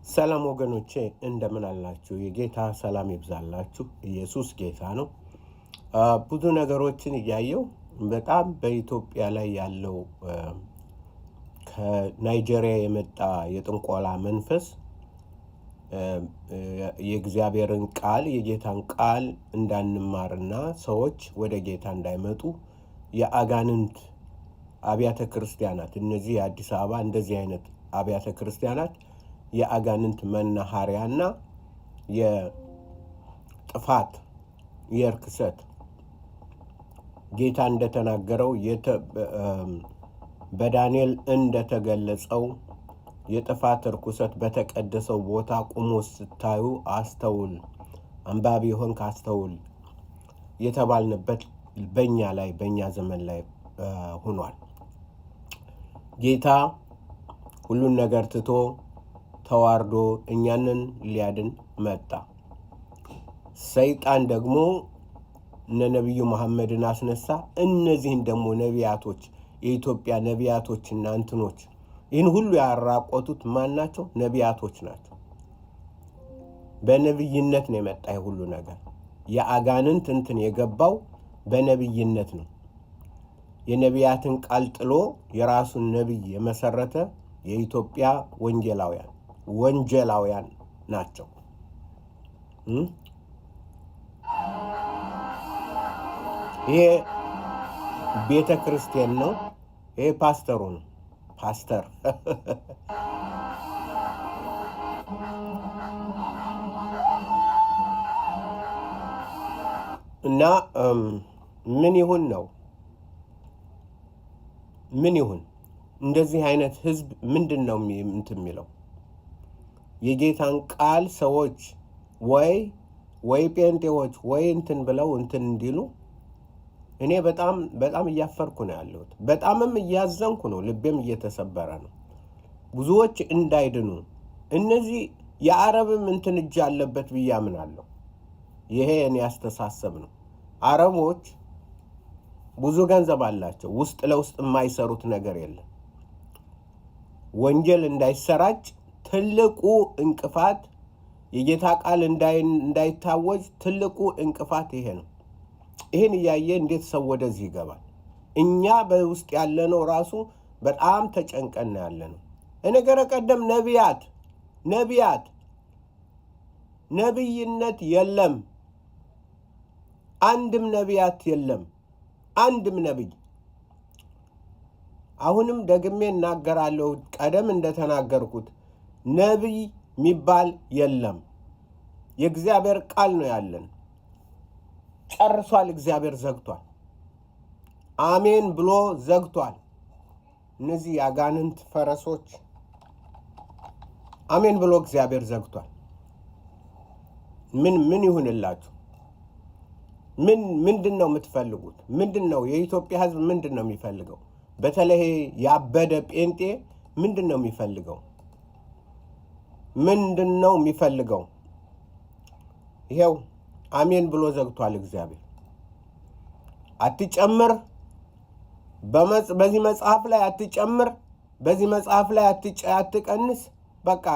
ሰላም ወገኖቼ እንደምን አላችሁ? የጌታ ሰላም ይብዛላችሁ። ኢየሱስ ጌታ ነው። ብዙ ነገሮችን እያየው በጣም በኢትዮጵያ ላይ ያለው ከናይጄሪያ የመጣ የጥንቆላ መንፈስ የእግዚአብሔርን ቃል የጌታን ቃል እንዳንማርና ሰዎች ወደ ጌታ እንዳይመጡ የአጋንንት አብያተ ክርስቲያናት እነዚህ የአዲስ አበባ እንደዚህ አይነት አብያተ ክርስቲያናት የአጋንንት መናኸሪያና የጥፋት የርክሰት ጌታ እንደተናገረው በዳንኤል እንደተገለጸው የጥፋት ርኩሰት በተቀደሰው ቦታ ቆሞ ስታዩ አስተውል፣ አንባቢ ሆንክ አስተውል የተባልንበት በእኛ ላይ በእኛ ዘመን ላይ ሆኗል። ጌታ ሁሉን ነገር ትቶ ተዋርዶ እኛንን ሊያድን መጣ። ሰይጣን ደግሞ ነብዩ መሐመድን አስነሳ። እነዚህን ደግሞ ነቢያቶች የኢትዮጵያ ነቢያቶችና እንትኖች ይህን ሁሉ ያራቆቱት ማን ናቸው? ነቢያቶች ናቸው። በነብይነት ነው የመጣ ሁሉ ነገር። የአጋንንት እንትን የገባው በነብይነት ነው። የነቢያትን ቃል ጥሎ የራሱን ነብይ የመሰረተ የኢትዮጵያ ወንጀላውያን ናቸው። ይሄ ቤተ ክርስቲያን ነው። ይሄ ፓስተሩ ነው። ፓስተር እና ምን ይሁን ነው ምን ይሁን እንደዚህ አይነት ህዝብ ምንድን ነው እንትን የሚለው? የጌታን ቃል ሰዎች ወይ ጴንጤዎች ወይ እንትን ብለው እንትን እንዲሉ እኔ በጣም እያፈርኩ ነው ያለሁት። በጣምም እያዘንኩ ነው። ልቤም እየተሰበረ ነው። ብዙዎች እንዳይድኑ እነዚህ የአረብም እንትን እጅ አለበት ብዬ አምናለሁ። ይሄ እኔ አስተሳሰብ ነው። አረቦች ብዙ ገንዘብ አላቸው። ውስጥ ለውስጥ የማይሰሩት ነገር የለም። ወንጀል እንዳይሰራጭ ትልቁ እንቅፋት የጌታ ቃል እንዳይታወጅ ትልቁ እንቅፋት ይሄ ነው። ይህን እያየ እንዴት ሰው ወደዚህ ይገባል? እኛ በውስጥ ያለነው ራሱ በጣም ተጨንቀን ያለነው። ነገረ ቀደም ነቢይነት የለም። አንድም ነቢያት የለም። አንድም ነቢይ። አሁንም ደግሜ እናገራለሁ፣ ቀደም እንደተናገርኩት ነቢይ የሚባል የለም። የእግዚአብሔር ቃል ነው ያለን። ጨርሷል። እግዚአብሔር ዘግቷል። አሜን ብሎ ዘግቷል። እነዚህ የአጋንንት ፈረሶች አሜን ብሎ እግዚአብሔር ዘግቷል። ምን ይሁንላችሁ? ምንድን ነው የምትፈልጉት? ምንድን ነው የኢትዮጵያ ሕዝብ ምንድን ነው የሚፈልገው? በተለይ ያበደ ጴንጤ ምንድን ነው የሚፈልገው? ምንድን ነው የሚፈልገው? ይሄው አሜን ብሎ ዘግቷል እግዚአብሔር። አትጨምር፣ በዚህ መጽሐፍ ላይ አትጨምር፣ በዚህ መጽሐፍ ላይ አትቀንስ። በቃ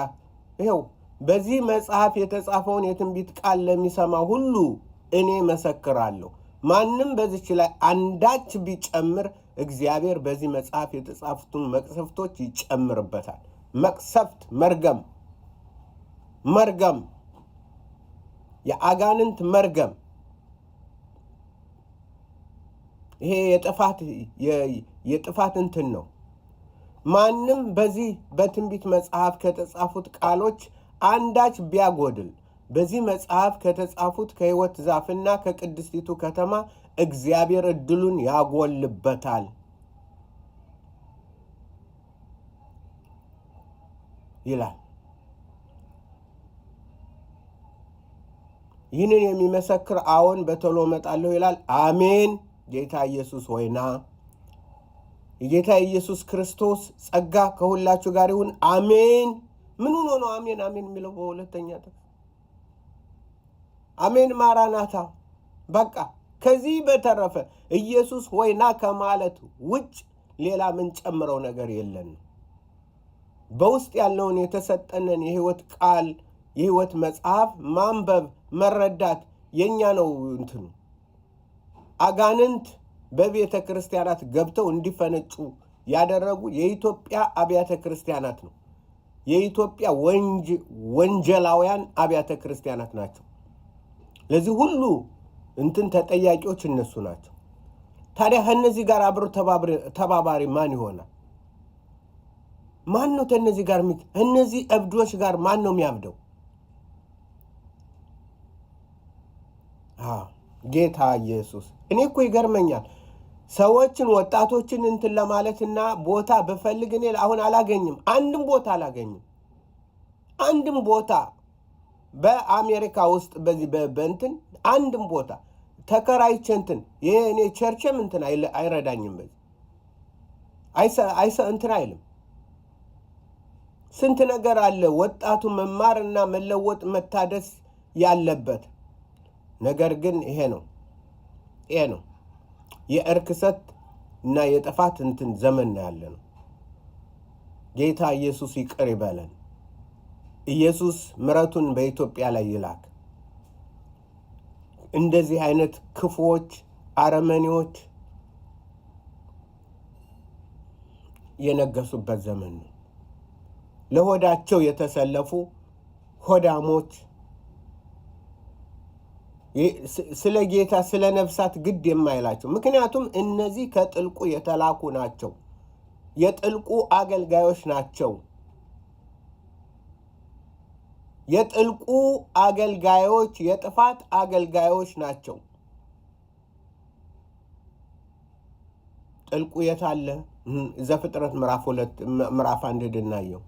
ይሄው በዚህ መጽሐፍ የተጻፈውን የትንቢት ቃል ለሚሰማ ሁሉ እኔ መሰክራለሁ። ማንም በዚች ላይ አንዳች ቢጨምር እግዚአብሔር በዚህ መጽሐፍ የተጻፉትን መቅሰፍቶች ይጨምርበታል። መቅሰፍት፣ መርገም፣ የአጋንንት መርገም። ይሄ የጥፋት እንትን ነው። ማንም በዚህ በትንቢት መጽሐፍ ከተጻፉት ቃሎች አንዳች ቢያጎድል በዚህ መጽሐፍ ከተጻፉት ከሕይወት ዛፍና ከቅድስቲቱ ከተማ እግዚአብሔር ዕድሉን ያጎልበታል ይላል። ይህንን የሚመሰክር አዎን በቶሎ እመጣለሁ ይላል። አሜን። ጌታ ኢየሱስ ሆይና የጌታ ኢየሱስ ክርስቶስ ጸጋ ከሁላችሁ ጋር ይሁን። አሜን። ምን ሆኖ ነው አሜን የሚለው? በሁለተኛ አሜን ማራናታ። በቃ ከዚህ በተረፈ ኢየሱስ ሆይና ከማለት ውጭ ሌላ ምን ጨምረው ነገር የለን። በውስጥ ያለውን የተሰጠንን የህይወት ቃል የህይወት መጽሐፍ ማንበብ መረዳት የኛ ነው እንትኑ። አጋንንት በቤተ ክርስቲያናት ገብተው እንዲፈነጩ ያደረጉ የኢትዮጵያ አብያተ ክርስቲያናት ነው። የኢትዮጵያ ወንጀላውያን አብያተ ክርስቲያናት ናቸው። ለዚህ ሁሉ እንትን ተጠያቂዎች እነሱ ናቸው። ታዲያ ከነዚህ ጋር አብሮ ተባባሪ ማን ይሆናል? ማን ነው ከነዚህ ጋር እነዚህ እብዶች ጋር ማን ነው የሚያብደው? ጌታ ኢየሱስ። እኔ እኮ ይገርመኛል። ሰዎችን ወጣቶችን እንትን ለማለትና ቦታ በፈልግ እኔ አሁን አላገኝም። አንድም ቦታ አላገኝም። አንድም ቦታ በአሜሪካ ውስጥ በዚህ በእንትን አንድም ቦታ ተከራይቼ እንትን የእኔ ቸርችም እንትን አይረዳኝም። በዚህ እንትን አይልም። ስንት ነገር አለ ወጣቱ መማርና መለወጥ መታደስ ያለበት ነገር ግን ይሄ ነው የእርክሰት እና የጥፋት እንትን ዘመን ያለ ነው። ጌታ ኢየሱስ ይቅር ይበለን። ኢየሱስ ምሕረቱን በኢትዮጵያ ላይ ይላክ። እንደዚህ አይነት ክፉዎች አረመኔዎች የነገሱበት ዘመን ነው። ለሆዳቸው የተሰለፉ ሆዳሞች ስለ ጌታ ስለ ነፍሳት ግድ የማይላቸው። ምክንያቱም እነዚህ ከጥልቁ የተላኩ ናቸው። የጥልቁ አገልጋዮች ናቸው። የጥልቁ አገልጋዮች የጥፋት አገልጋዮች ናቸው። ጥልቁ የታለ? ዘፍጥረት ምዕራፍ 1 እንድናየው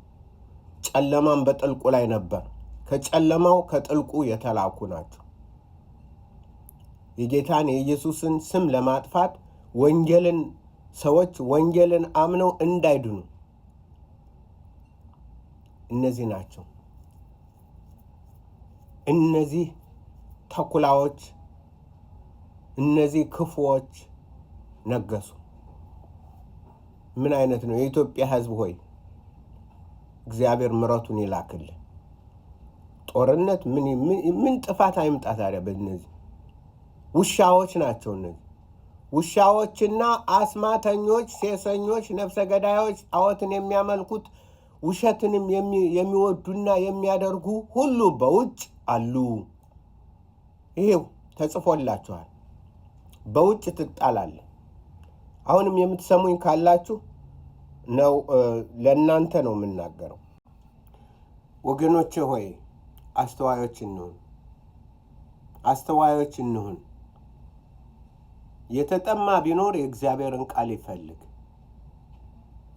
ጨለማም በጥልቁ ላይ ነበር። ከጨለማው ከጥልቁ የተላኩ ናቸው። የጌታን የኢየሱስን ስም ለማጥፋት ሰዎች ወንጌልን አምነው እንዳይድኑ እነዚህ ናቸው። እነዚህ ተኩላዎች፣ እነዚህ ክፉዎች ነገሱ። ምን አይነት ነው? የኢትዮጵያ ሕዝብ ሆይ እግዚአብሔር ምሕረቱን ይላክልን። ጦርነት ምን ጥፋት አይምጣ ታዲያ? በእነዚህ ውሻዎች ናቸው። እነዚህ ውሻዎችና አስማተኞች፣ ሴሰኞች፣ ነፍሰ ገዳዮች፣ ጣዖትን የሚያመልኩት ውሸትንም የሚወዱና የሚያደርጉ ሁሉ በውጭ አሉ። ይሄው ተጽፎላችኋል። በውጭ ትጣላለ። አሁንም የምትሰሙኝ ካላችሁ ነው ለእናንተ ነው የምናገረው። ወገኖቼ ሆይ አስተዋዮች እንሁን። የተጠማ ቢኖር የእግዚአብሔርን ቃል ይፈልግ።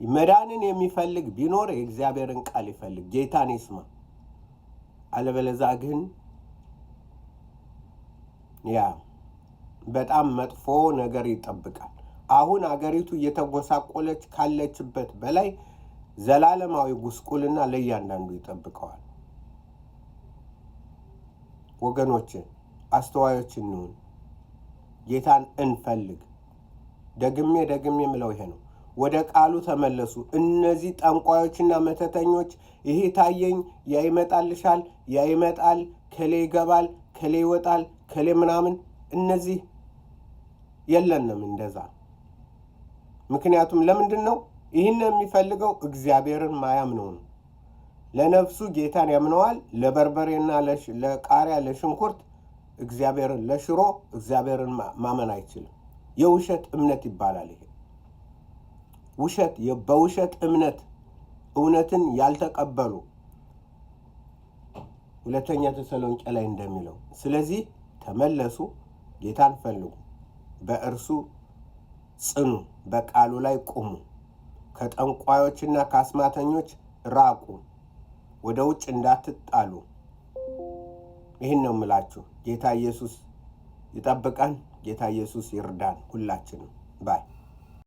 መዳንን የሚፈልግ ቢኖር የእግዚአብሔርን ቃል ይፈልግ፣ ጌታን ይስማ። አለበለዚያ ግን በጣም መጥፎ ነገር ይጠብቃል። አሁን አገሪቱ እየተጎሳቆለች ካለችበት በላይ ዘላለማዊ ጉስቁልና ለእያንዳንዱ ይጠብቀዋል። ወገኖች አስተዋዮች እንሁን፣ ጌታን እንፈልግ። ደግሜ የምለው ይሄ ነው። ወደ ቃሉ ተመለሱ። እነዚህ ጠንቋዮችና መተተኞች ይሄ ታየኝ፣ ያ ይመጣልሻል፣ ያ ይመጣል፣ ከሌ ይገባል፣ ከሌ ይወጣል፣ ከሌ ምናምን፣ እነዚህ የለንም እንደዛ። ምክንያቱም ለምንድን ነው ይህን የሚፈልገው? እግዚአብሔርን ማያምነው ነው። ለነፍሱ ጌታን ያምነዋል። ለበርበሬና ለቃሪያ ለሽንኩርት እግዚአብሔርን ለሽሮ እግዚአብሔርን ማመን አይችልም። የውሸት እምነት ይባላል ይሄ። በውሸት እምነት እውነትን ያልተቀበሉ ሁለተኛ ተሰሎንቄ ላይ እንደሚለው። ስለዚህ ተመለሱ፣ ጌታን ፈልጉ፣ በእርሱ ጽኑ፣ በቃሉ ላይ ቁሙ፣ ከጠንቋዮችና ከአስማተኞች ራቁ፣ ወደ ውጭ እንዳትጣሉ። ይህን ነው የምላችሁ። ጌታ ኢየሱስ ይጠብቀን። ጌታ ኢየሱስ ይርዳን ሁላችንም ባይ